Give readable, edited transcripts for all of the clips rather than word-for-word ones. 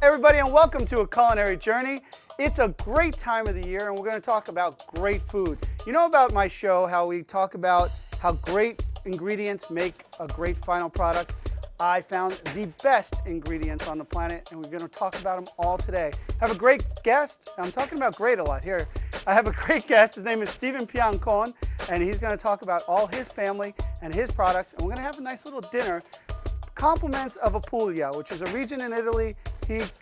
Everybody, and welcome to A Culinary Journey. It's a great time of the year and we're going to talk about great food. You know about my show how we talk about how great ingredients make a great final product? I found the best ingredients on the planet and we're going to talk about them all today. I have a great guest. I'm talking about great a lot here. I have a great guest. His name is Stephen Piancone and he's going to talk about all his family and his products, and we're going to have a nice little dinner. Compliments of Apulia, which is a region in Italy.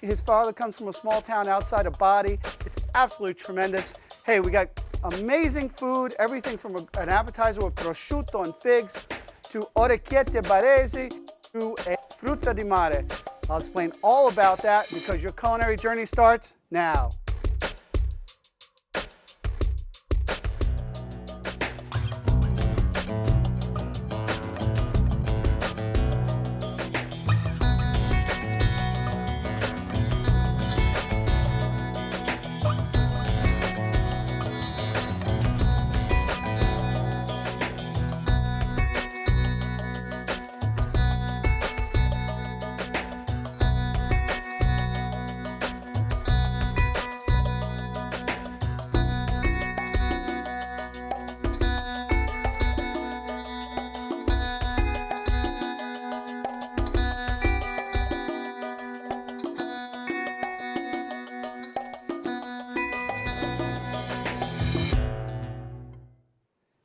His father comes from a small town outside of Bari. It's absolutely tremendous. Hey, we got amazing food, everything from an appetizer with prosciutto and figs to Orecchiette baresi to a Frutti di mare. I'll explain all about that because your culinary journey starts now.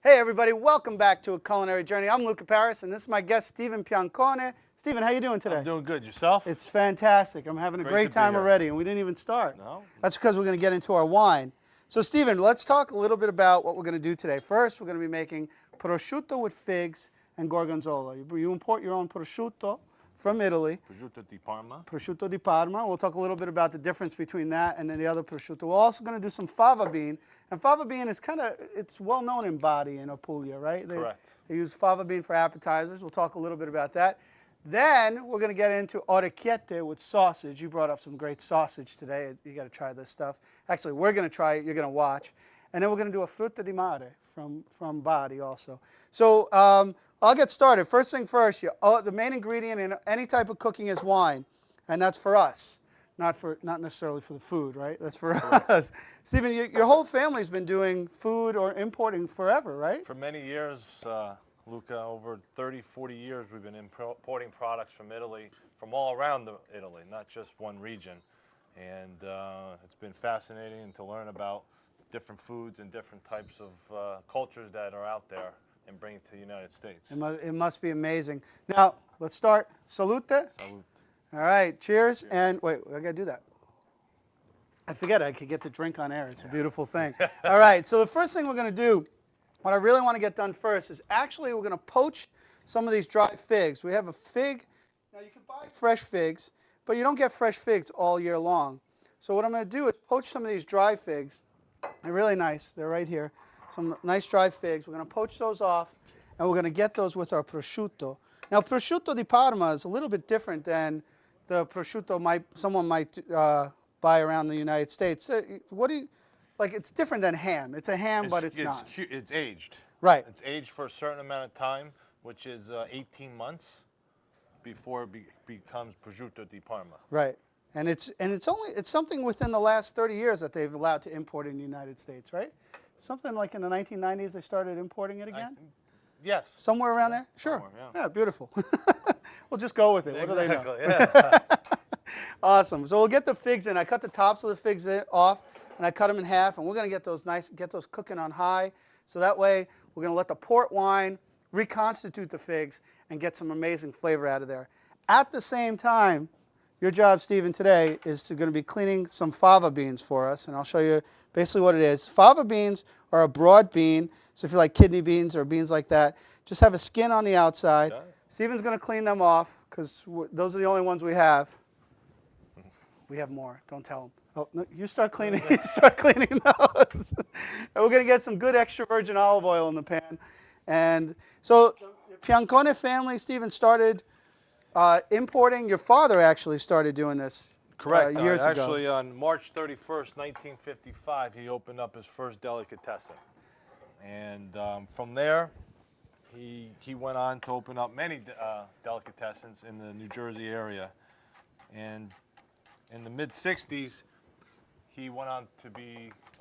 Hey everybody, welcome back to A Culinary Journey. I'm Luca and this is my guest, Stephen Piancone. Stephen, how you doing today? I'm doing good. Yourself? It's fantastic. I'm having a great time already, and we didn't even start. No? That's because we're going to get into our wine. So Stephen, let's talk a little bit about what we're going to do today. First, we're going to be making prosciutto with figs and gorgonzola. You import your own prosciutto from Italy. Prosciutto di Parma. Prosciutto di Parma. We'll talk a little bit about the difference between that and then the other prosciutto. We're also going to do some fava bean. And fava bean is it's well known in Bari in Apulia, right? Correct. They use fava bean for appetizers. We'll talk a little bit about that. Then we're going to get into orecchiette with sausage. You brought up some great sausage today. You got to try this stuff. Actually, we're going to try it. You're going to watch. And then we're going to do a Frutti di mare from Bari also. So I'll get started. First thing first, the main ingredient in any type of cooking is wine. And that's for us. Not necessarily for the food, right? That's for us. Stephen, your whole family's been doing food or importing forever, right? For many years, Luca, over 30, 40 years, we've been importing products from Italy, from all around Italy, not just one region. And it's been fascinating to learn about different foods and different types of cultures that are out there and bring it to the United States. It must be amazing. Now, let's start. Salute. Salute. All right, cheers. And wait, I got to do that. I forget I could get the drink on air. It's a beautiful thing. All right, so the first thing we're going to do, what I really want to get done first is actually we're going to poach some of these dry figs. We have a fig. Now, you can buy fresh figs, but you don't get fresh figs all year long. So what I'm going to do is poach some of these dry figs. They're really nice. They're right here. Some nice dry figs. We're going to poach those off, and we're going to get those with our prosciutto. Now, prosciutto di Parma is a little bit different than the prosciutto someone might buy around the United States. It's different than ham. It's a ham, but it's not. It's aged. Right. It's aged for a certain amount of time, which is 18 months before it becomes prosciutto di Parma. Right. And it's something within the last 30 years that they've allowed to import in the United States, right? Something like in the 1990s they started importing it again? Yes. Somewhere around there? Sure. Yeah, beautiful. We'll just go with it. What do they know? Yeah. Awesome. So we'll get the figs in. I cut the tops of the figs off, and I cut them in half, and we're going to get those cooking on high. So that way, we're going to let the port wine reconstitute the figs and get some amazing flavor out of there. At the same time, your job, Stephen, today is going to be cleaning some fava beans for us, and I'll show you basically what it is. Fava beans are a broad bean, so if you like kidney beans or beans like that, just have a skin on the outside. Yeah. Stephen's going to clean them off because those are the only ones we have. We have more. Don't tell him. Oh, no, you start cleaning. You start cleaning those. And we're going to get some good extra virgin olive oil in the pan. And so the Piancone family, Stephen, started importing. Your father actually started doing this. Correct. Years ago. Actually, on March 31st, 1955, he opened up his first delicatessen. And from there, he went on to open up many delicatessens in the New Jersey area. And in the mid-'60s, he went on to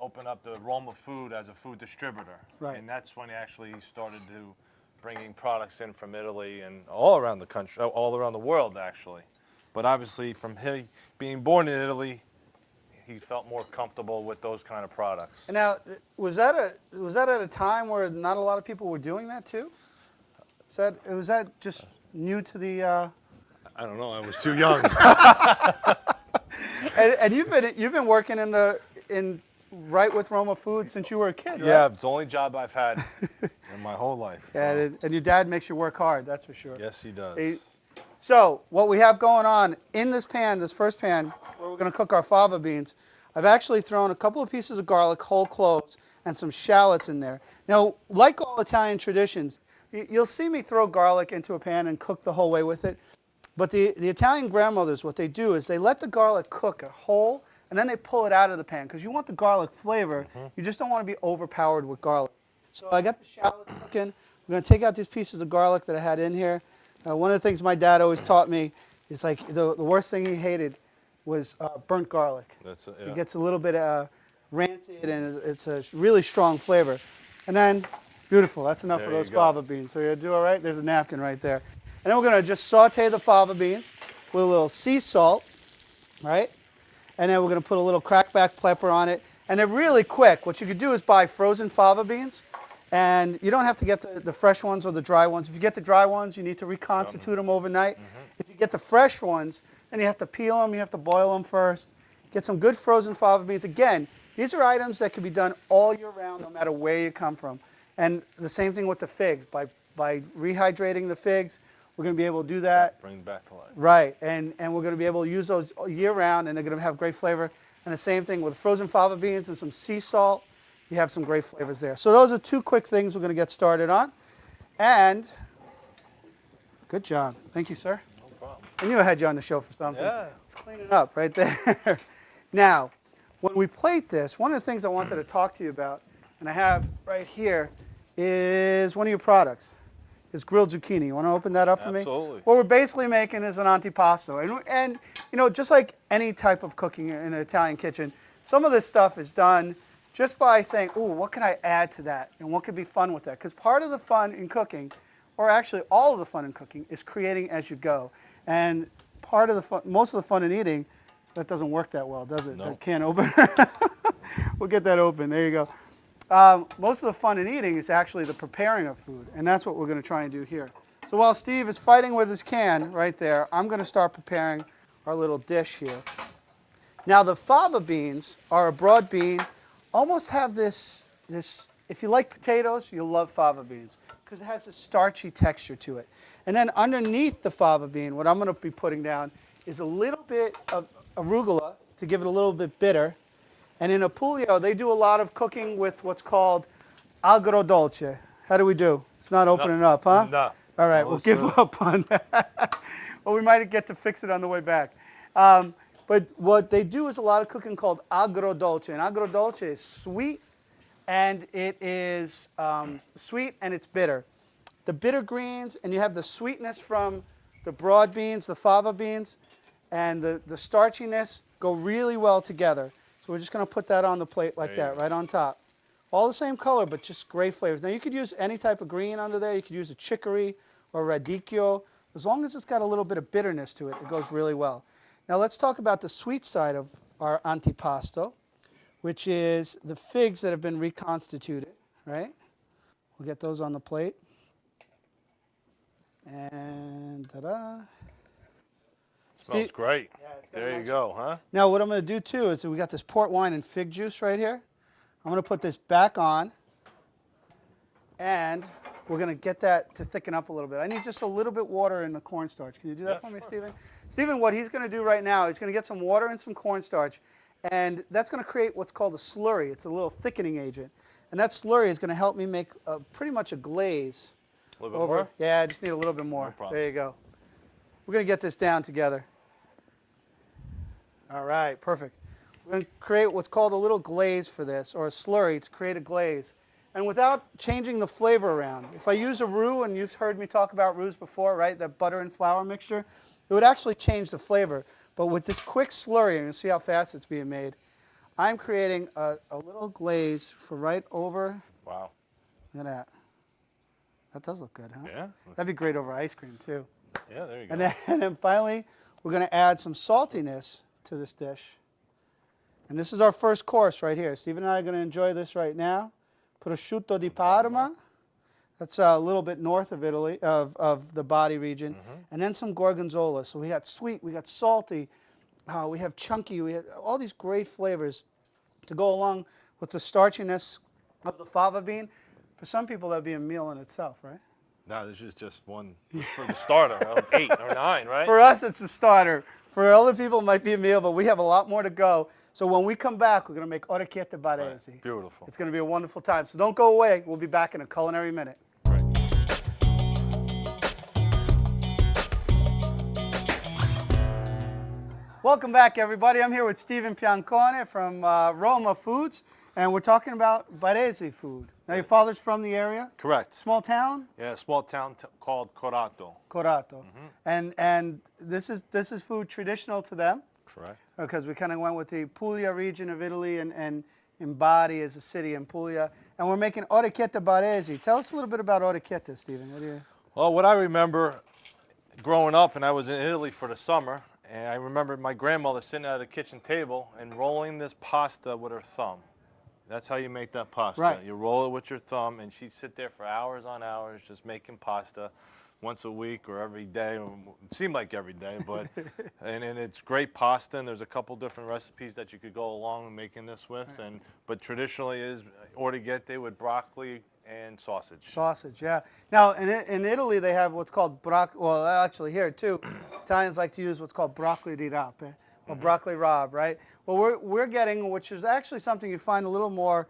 open up the Roma Food as a food distributor. Right. And that's when he actually started to bringing products in from Italy and all around the country, all around the world, actually. But obviously, from him being born in Italy, he felt more comfortable with those kind of products. And now, was that at a time where not a lot of people were doing that too? Was that just new to the? I don't know. I was too young. And you've been working right with Roma Food since you were a kid, right? Yeah, it's the only job I've had in my whole life. Yeah, and your dad makes you work hard, that's for sure. Yes, he does. So what we have going on in this pan, this first pan, where we're going to cook our fava beans, I've actually thrown a couple of pieces of garlic, whole cloves, and some shallots in there. Now, like all Italian traditions, you'll see me throw garlic into a pan and cook the whole way with it. But the Italian grandmothers, what they do is they let the garlic cook whole, and then they pull it out of the pan, because you want the garlic flavor. You just don't want to be overpowered with garlic. So I got the shallots cooking. I'm going to take out these pieces of garlic that I had in here. One of the things my dad always taught me is like the worst thing he hated was burnt garlic. That's It gets a little bit rancid, and it's a really strong flavor. And then, beautiful, that's enough There of you those go. fava beans. So you're going to do all right? There's a napkin right there. And then we're going to just saute the fava beans with a little sea salt, right? And then we're going to put a little crackback pepper on it. And they're really quick. What you could do is buy frozen fava beans. And you don't have to get the fresh ones or the dry ones. If you get the dry ones, you need to reconstitute them overnight. If you get the fresh ones, then you have to peel them, you have to boil them first. Get some good frozen fava beans. Again, these are items that can be done all year round, no matter where you come from. And the same thing with the figs. By rehydrating the figs, we're going to be able to do that. Bring back to life. Right, and we're going to be able to use those year round, and they're going to have great flavor. And the same thing with frozen fava beans and some sea salt. You have some great flavors there. So those are two quick things we're going to get started on. And good job. Thank you, sir. No problem. I knew I had you on the show for something. Yeah. Let's clean it up right there. Now, when we plate this, one of the things I wanted to talk to you about, and I have right here, is one of your products. Is grilled zucchini. You want to open that up for me? Absolutely. What we're basically making is an antipasto. And you know, just like any type of cooking in an Italian kitchen, some of this stuff is done just by saying, ooh, what can I add to that? And what could be fun with that? Because part of the fun in cooking, or actually all of the fun in cooking, is creating as you go. And part of the fun, most of the fun in eating, that doesn't work that well, does it? No. That can't open. We'll get that open. There you go. Most of the fun in eating is actually the preparing of food. And that's what we're going to try and do here. So while Steve is fighting with his can right there, I'm going to start preparing our little dish here. Now the fava beans are a broad bean. Almost have this, if you like potatoes, you'll love fava beans because it has this starchy texture to it. And then underneath the fava bean, what I'm going to be putting down is a little bit of arugula to give it a little bit bitter. And in Apulia, they do a lot of cooking with what's called agrodolce. How do we do? It's not opening up, huh? No. All right, No, we'll sir. give up on that. Well, we might get to fix it on the way back. But what they do is a lot of cooking called agrodolce. And agrodolce is sweet, and it is sweet and it's bitter. The bitter greens, and you have the sweetness from the broad beans, the fava beans, and the starchiness go really well together. So we're just going to put that on the plate like There you that, go. right on top. All the same color, but just great flavors. Now you could use any type of green under there. You could use a chicory or radicchio. As long as it's got a little bit of bitterness to it, it goes really well. Now let's talk about the sweet side of our antipasto, which is the figs that have been reconstituted, right? We'll get those on the plate. And ta-da. Smells See- great. Yeah, it's got a There you nice- go, huh? Now what I'm going to do too is we got this port wine and fig juice right here. I'm going to put this back on, and we're going to get that to thicken up a little bit. I need just a little bit water in the cornstarch. Can you do that Yeah, for me, sure. Stephen? Stephen, what he's going to do right now, he's going to get some water and some cornstarch, and that's going to create what's called a slurry. It's a little thickening agent. And that slurry is going to help me make pretty much a glaze. A little bit more? Yeah, I just need a little bit more. No problem. There you go. We're going to get this down together. All right, perfect. We're going to create what's called a little glaze for this, or a slurry to create a glaze. And without changing the flavor around. If I use a roux, and you've heard me talk about roux before, right, that butter and flour mixture, it would actually change the flavor. But with this quick slurry, and you see how fast it's being made, I'm creating a little glaze for right over. Wow. Look at that. That does look good, huh? Yeah. That'd be great over ice cream, too. Yeah, there you go. And then finally, we're going to add some saltiness to this dish. And this is our first course right here. Stephen and I are going to enjoy this right now. Prosciutto di Parma. That's a little bit north of Italy, of the Bari region. And then some Gorgonzola. So we got sweet, we got salty, we have chunky, we have all these great flavors to go along with the starchiness of the fava bean. For some people, that'd be a meal in itself, right? No, this is just one for the starter of 8 or 9, right? For us, it's the starter. For other people, it might be a meal, but we have a lot more to go. So when we come back, we're going to make Orecchiette baresi. Right. Beautiful. It's going to be a wonderful time. So don't go away. We'll be back in a culinary minute. Right. Welcome back, everybody. I'm here with Stephen Piancone from Roma Foods, and we're talking about baresi food. Now, your father's from the area? Correct. Small town? Yeah, a small town called Corato. Corato. And this is food traditional to them? Correct. Because we kind of went with the Puglia region of Italy and Bari is a city in Puglia. And we're making Orecchiette baresi. Tell us a little bit about Orecchiette, Stephen. What do you... Well, what I remember growing up, and I was in Italy for the summer, and I remember my grandmother sitting at a kitchen table and rolling this pasta with her thumb. That's how you make that pasta. Right. You roll it with your thumb, and she'd sit there for hours on hours just making pasta once a week or every day. It seemed like every day, but and it's great pasta, and there's a couple different recipes that you could go along making this with. Right. But traditionally is orecchiette with broccoli and sausage. Sausage, yeah. Now, in Italy, they have what's called broccoli. Well, actually, here, too, Italians like to use what's called broccoli di rape, or broccoli rabe, right? Well, we're getting, which is actually something you find a little more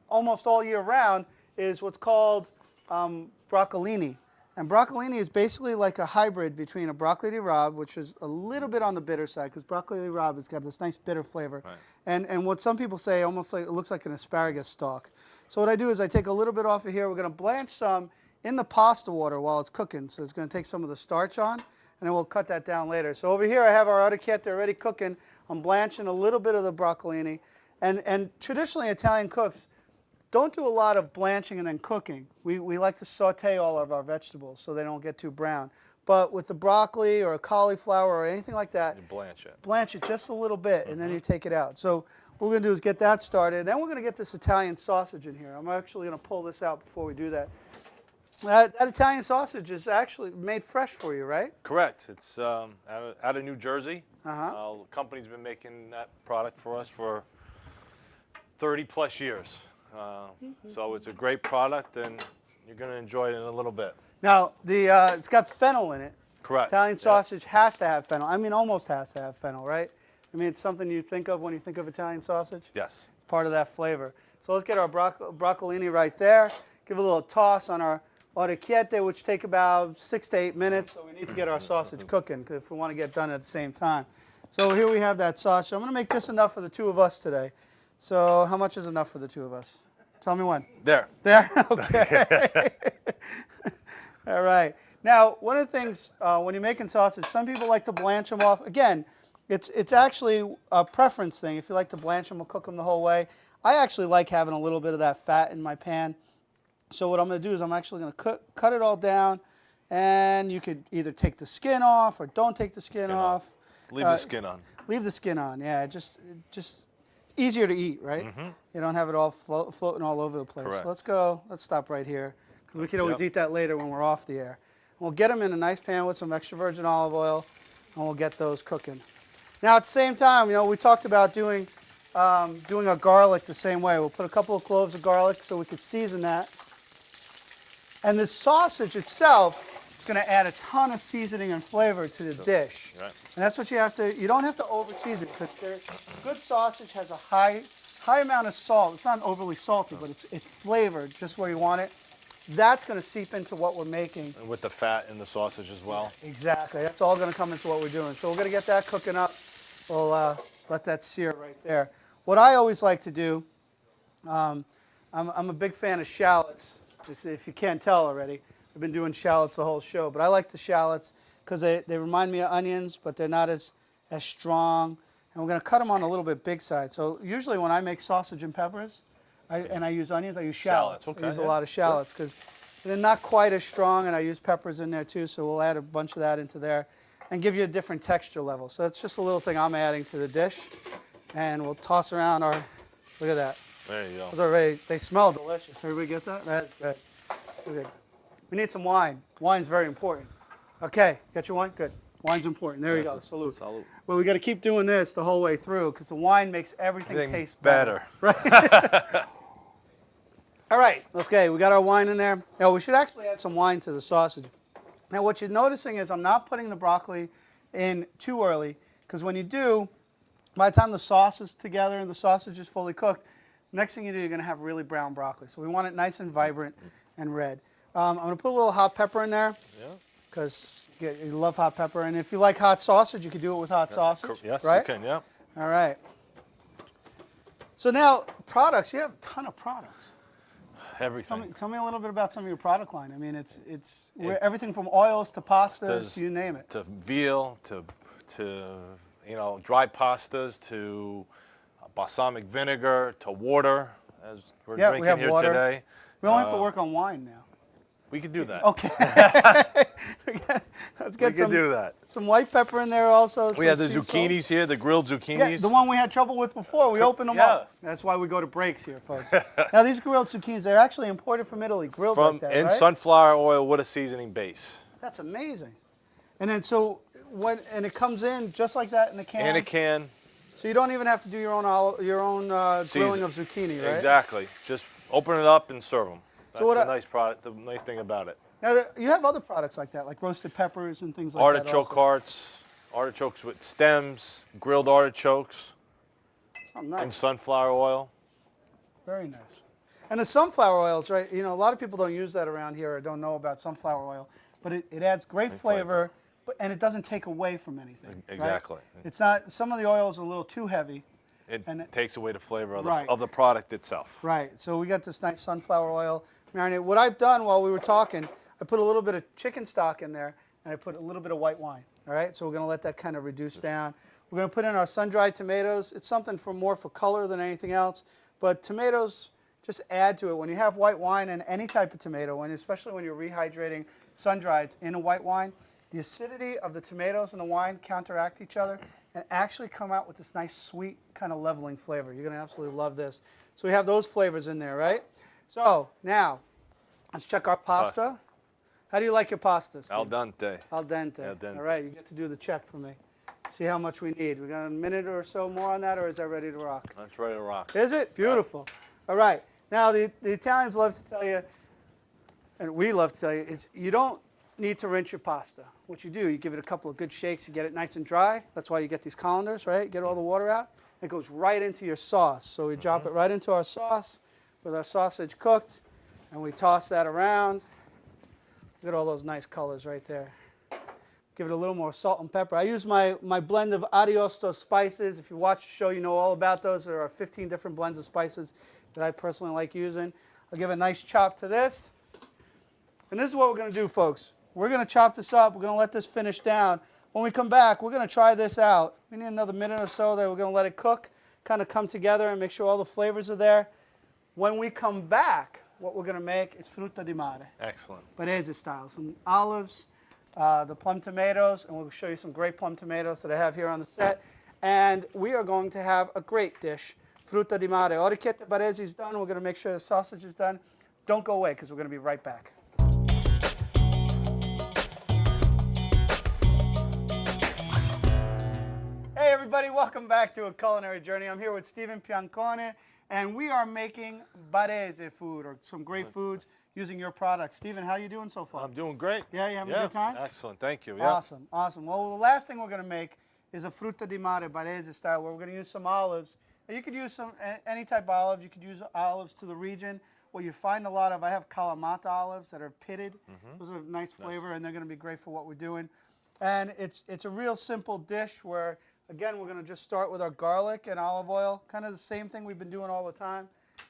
almost all year round, is what's called broccolini. And broccolini is basically like a hybrid between a broccoli di rabe, which is a little bit on the bitter side, because broccoli di rabe has got this nice bitter flavor. Right. And what some people say, almost like it looks like an asparagus stalk. So what I do is I take a little bit off of here. We're going to blanch some in the pasta water while it's cooking. So it's going to take some of the starch on, and then we'll cut that down later. So over here I have our orecchiette already cooking. I'm blanching a little bit of the broccolini. And traditionally Italian cooks don't do a lot of blanching and then cooking. We like to saute all of our vegetables so they don't get too brown. But with the broccoli or a cauliflower or anything like that, You blanch it. blanch it just a little bit, and then you take it out. So what we're going to do is get that started. Then we're going to get this Italian sausage in here. I'm actually going to pull this out before we do that. That Italian sausage is actually made fresh for you, right? Correct. It's out of New Jersey. Uh-huh. The company's been making that product for us for 30 plus years. So it's a great product, and you're going to enjoy it in a little bit. Now, it's got fennel in it. Correct. Italian Yes. sausage has to have fennel. I mean, almost has to have fennel, right? I mean, it's something you think of when you think of Italian sausage. Yes. It's part of that flavor. So let's get our broccolini right there. Give a little toss on our orecchiette, which take about 6 to 8 minutes. So we need to get our sausage cooking if we want to get done at the same time. So here we have that sausage. I'm going to make just enough for the two of us today. So how much is enough for the two of us? Tell me when. There. There? Okay. All right. Now, one of the things when you're making sausage, some people like to blanch them off. Again, it's actually a preference thing. If you like to blanch them or cook them the whole way. I actually like having a little bit of that fat in my pan. So what I'm going to do is I'm actually going to cut it all down. And you could either take the skin off or don't take the skin off. Leave the skin on. Leave the skin on, yeah. Just easier to eat, right? You don't have it all floating all over the place. Correct. So let's stop right here, because we can always eat that later when we're off the air. We'll get them in a nice pan with some extra virgin olive oil, and we'll get those cooking. Now at the same time, we talked about doing our garlic the same way. We'll put a couple of cloves of garlic so we could season that. And the sausage itself is going to add a ton of seasoning and flavor to the dish. Right. And that's what you don't have to over season, because good sausage has a high amount of salt. It's not overly salty, but it's flavored just where you want it. That's going to seep into what we're making. And with the fat in the sausage as well. Exactly. That's all going to come into what we're doing. So we're going to get that cooking up. We'll let that sear right there. What I always like to do, I'm a big fan of shallots. If you can't tell already, I've been doing shallots the whole show, but I like the shallots. because they remind me of onions, but they're not as strong. And we're going to cut them on a little bit big side. So usually when I make sausage and peppers, and I use onions, I use shallots. Okay, I use a lot of shallots because they're not quite as strong, and I use peppers in there too, so we'll add a bunch of that into there and give you a different texture level. So that's just a little thing I'm adding to the dish. And we'll toss around our, look at that. There you go. Those are ready. They smell delicious. Everybody get that? That's good. Good. We need some wine. Wine's very important. Okay, got your wine? Good. Wine's important. There you go. Salute. Salute. Well, we got to keep doing this the whole way through because the wine makes everything taste better. Right. All right, let's go. We got our wine in there. Now, we should actually add some wine to the sausage. Now, what you're noticing is I'm not putting the broccoli in too early because when you do, by the time the sauce is together and the sausage is fully cooked, next thing you do, you're going to have really brown broccoli. So we want it nice and vibrant and red. I'm going to put a little hot pepper in there because you love hot pepper. And if you like hot sausage, you can do it with hot sausage. Yes, right? you can, yeah. All right. So now, products. You have a ton of products. Everything. Tell me a little bit about some of your product line. I mean, it's everything from oils to pastas, you name it. To veal, to dry pastas, to balsamic vinegar, to water, as we're drinking we have here water. today. We only have to work on wine now. We could do that. Okay. Let's get some white pepper in there also. We have the zucchinis here, the grilled zucchinis. Yeah, the one we had trouble with before. We opened them up. That's why we go to breaks here, folks. Now, these grilled zucchinis, they're actually imported from Italy, grilled like that, right? Sunflower oil with a seasoning base. That's amazing. And then and it comes in just like that in a can? In a can. So you don't even have to do your own grilling of zucchini, right? Exactly. Just open it up and serve them. That's So the nice product. The nice thing about it. Now you have other products like that, like roasted peppers and things like Artichoke that. hearts, artichokes with stems, grilled artichokes, Oh, nice. and sunflower oil. Very nice. And the sunflower oils, right? You know, a lot of people don't use that around here or don't know about sunflower oil, but it adds great flavor, and it doesn't take away from anything. Exactly. Right? It's not. Some of the oils are a little too heavy. It takes away the flavor of, Right. of the product itself. Right. So we got this nice sunflower oil marinade. What I've done while we were talking, I put a little bit of chicken stock in there, and I put a little bit of white wine. All right. So we're going to let that kind of reduce down. We're going to put in our sun-dried tomatoes. It's something more for color than anything else, but tomatoes just add to it. When you have white wine and any type of tomato, especially when you're rehydrating sun-dried in a white wine, the acidity of the tomatoes and the wine counteract each other and actually come out with this nice sweet kind of leveling flavor. You're going to absolutely love this. So we have those flavors in there, right? So now, let's check our pasta. How do you like your pastas? Al dente. Al dente. Al dente. All right, you get to do the check for me. See how much we need. We got a minute or so more on that, or is that ready to rock? That's ready to rock. Is it? Beautiful. All right. Now, the Italians love to tell you, and we love to tell you, is you don't need to rinse your pasta. What you do, you give it a couple of good shakes, you get it nice and dry. That's why you get these colanders, right? Get all the water out. It goes right into your sauce. So we drop it right into our sauce with our sausage cooked, and we toss that around. Look at all those nice colors right there. Give it a little more salt and pepper. I use my blend of Ariosto spices. If you watch the show, you know all about those. There are 15 different blends of spices that I personally like using. I'll give a nice chop to this. And this is what we're going to do, folks. We're going to chop this up. We're going to let this finish down. When we come back, we're going to try this out. We need another minute or so there. We're going to let it cook, kind of come together and make sure all the flavors are there. When we come back, what we're going to make is frutta di mare. Excellent. Barese style. Some olives, the plum tomatoes, and we'll show you some great plum tomatoes that I have here on the set. And we are going to have a great dish, frutta di mare. Orecchiette barese is done. We're going to make sure the sausage is done. Don't go away because we're going to be right back. Hey everybody, welcome back to A Culinary Journey. I'm here with Stephen Piancone, and we are making barese food, or some great foods, using your products. Stephen, how are you doing so far? I'm doing great. Yeah, you having a good time? Excellent, thank you. Yeah. Awesome, awesome. Well, the last thing we're going to make is a frutta di mare barese style, where we're going to use some olives. And you could use any type of olives. You could use olives to the region. What you find a lot of, I have Kalamata olives that are pitted. Those are a nice flavor, and they're going to be great for what we're doing. And it's a real simple dish where, again, we're going to just start with our garlic and olive oil, kind of the same thing we've been doing all the time.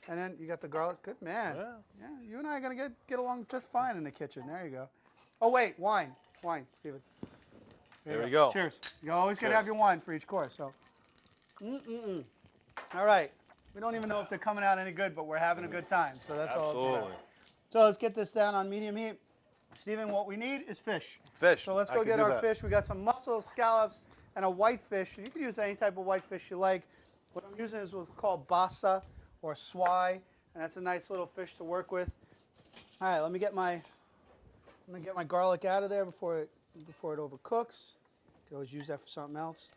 And then you got the garlic. Good man. Yeah, you and I are going to get along just fine in the kitchen. There you go. Oh, wait, wine. Wine, Stephen. There we go. Cheers. You always got to Cheers. have your wine for each course. So, All right. We don't even know if they're coming out any good, but we're having a good time. So that's all it's Absolutely. about. So let's get this down on medium heat. Stephen, what we need is fish. Fish. So let's I go can get do our that. fish. We got some mussels, scallops, and a white fish. You can use any type of white fish you like. What I'm using is what's called bassa or swai, and that's a nice little fish to work with. All right, let me get my garlic out of there before it overcooks. You can always use that for something else.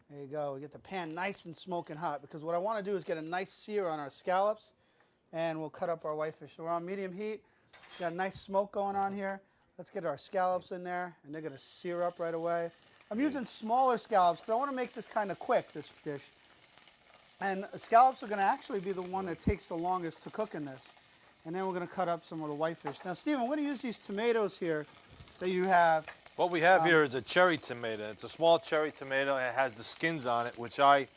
There you go. We get the pan nice and smoking hot because what I want to do is get a nice sear on our scallops, and we'll cut up our whitefish. So we're on medium heat. Got a nice smoke going on here. Let's get our scallops in there, and they're going to sear up right away. I'm using smaller scallops because I want to make this kind of quick, this dish. And the scallops are going to actually be the one that takes the longest to cook in this. And then we're going to cut up some of the whitefish. Now, Stephen, I'm going to use these tomatoes here that you have. What we have here is a cherry tomato. It's a small cherry tomato. It has the skins on it, which I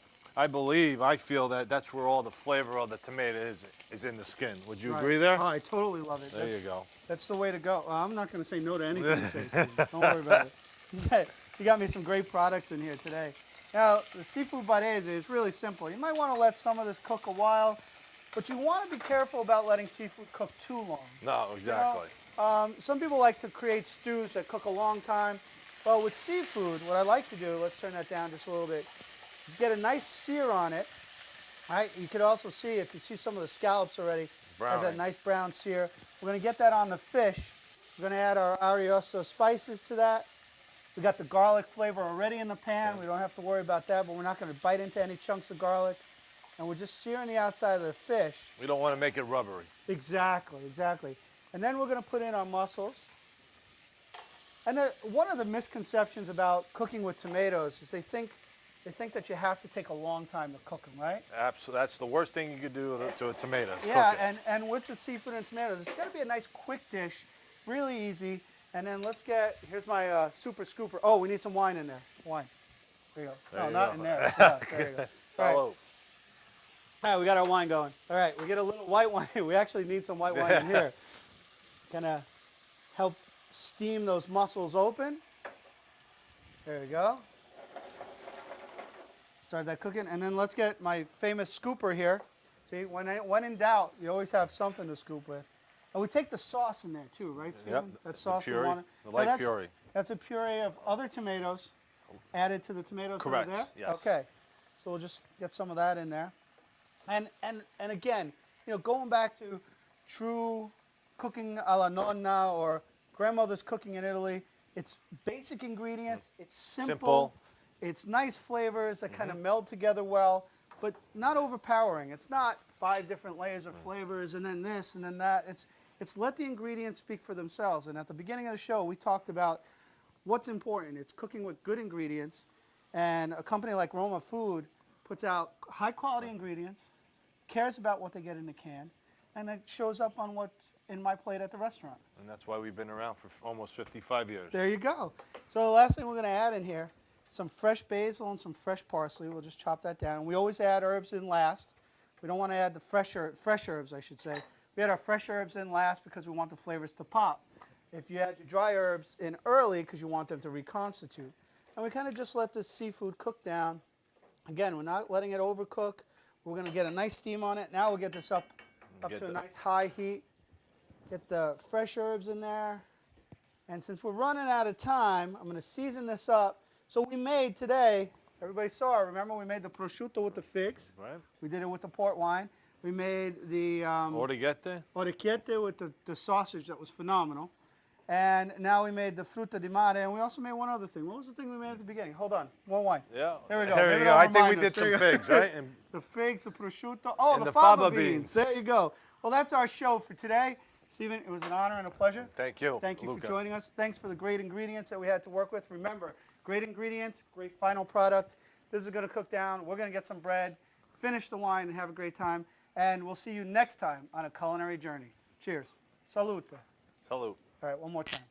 feel that's where all the flavor of the tomato is in the skin. Would you agree there? Oh, I totally love it. There you go. That's the way to go. I'm not going to say no to anything you say, Stephen. Don't worry about it. You got me some great products in here today. Now, the seafood barese is really simple. You might want to let some of this cook a while, but you want to be careful about letting seafood cook too long. No, exactly. Some people like to create stews that cook a long time. Well, with seafood, what I like to do, let's turn that down just a little bit, is get a nice sear on it. All right, you could also see, if you see some of the scallops already, has that nice brown sear. We're going to get that on the fish. We're going to add our ariosto spices to that. We got the garlic flavor already in the pan. We don't have to worry about that, but we're not going to bite into any chunks of garlic. And we're just searing the outside of the fish. We don't want to make it rubbery. Exactly, exactly. And then we're going to put in our mussels. And one of the misconceptions about cooking with tomatoes is they think that you have to take a long time to cook them, right? Absolutely. That's the worst thing you could do to a tomato. Yeah, cook it. and with the seafood and tomatoes, it's got to be a nice quick dish, really easy. And then here's my super scooper. Oh, we need some wine in there. Wine. There you go. There you not go. in there. Yeah, there you go. All right. Hello. All right, we got our wine going. All right, we get a little white wine. We actually need some white wine in here. Gonna help steam those mussels open. There we go. Start that cooking, and then let's get my famous scooper here. See, when in doubt, you always have something to scoop with. And we take the sauce in there too, right, Stephen? Yep. That sauce the puree, we want. the light puree. That's a puree of other tomatoes added to the tomatoes Correct, that are there? yes. Okay. So we'll just get some of that in there. And again, going back to true cooking a la nonna or grandmother's cooking in Italy, it's basic ingredients, it's simple. It's nice flavors that kind of meld together well, but not overpowering. It's not 5 different layers of flavors and then this and then that. It's let the ingredients speak for themselves. And at the beginning of the show, we talked about what's important. It's cooking with good ingredients. And a company like Roma Food puts out high quality ingredients, cares about what they get in the can, and it shows up on what's in my plate at the restaurant. And that's why we've been around for almost 55 years. There you go. So the last thing we're going to add in here, some fresh basil and some fresh parsley. We'll just chop that down. We always add herbs in last. We don't want to add the fresh herbs, I should say. We add our fresh herbs in last because we want the flavors to pop. If you add your dry herbs in early because you want them to reconstitute. And we kind of just let this seafood cook down. Again, we're not letting it overcook. We're going to get a nice steam on it. Now we'll get this up to a nice high heat. Get the fresh herbs in there. And since we're running out of time, I'm going to season this up. So we made today, everybody saw it, remember we made the prosciutto with the figs. Right. We did it with the port wine. We made the Orecchiette with the sausage that was phenomenal. And now we made the Frutti di mare, and we also made one other thing. What was the thing we made at the beginning? Hold on, more wine. Yeah. There we go. There Maybe you go. that'll I think we remind did us. some figs, right? And the figs, the prosciutto. Oh, and the the fava fava beans. beans. There you go. Well, that's our show for today. Stephen, it was an honor and a pleasure. Thank you. Thank you Luca. for joining us. Thanks for the great ingredients that we had to work with. Remember, great ingredients, great final product. This is going to cook down. We're going to get some bread, finish the wine, and have a great time. And we'll see you next time on A Culinary Journey. Cheers. Salute. Salute. All right, one more time.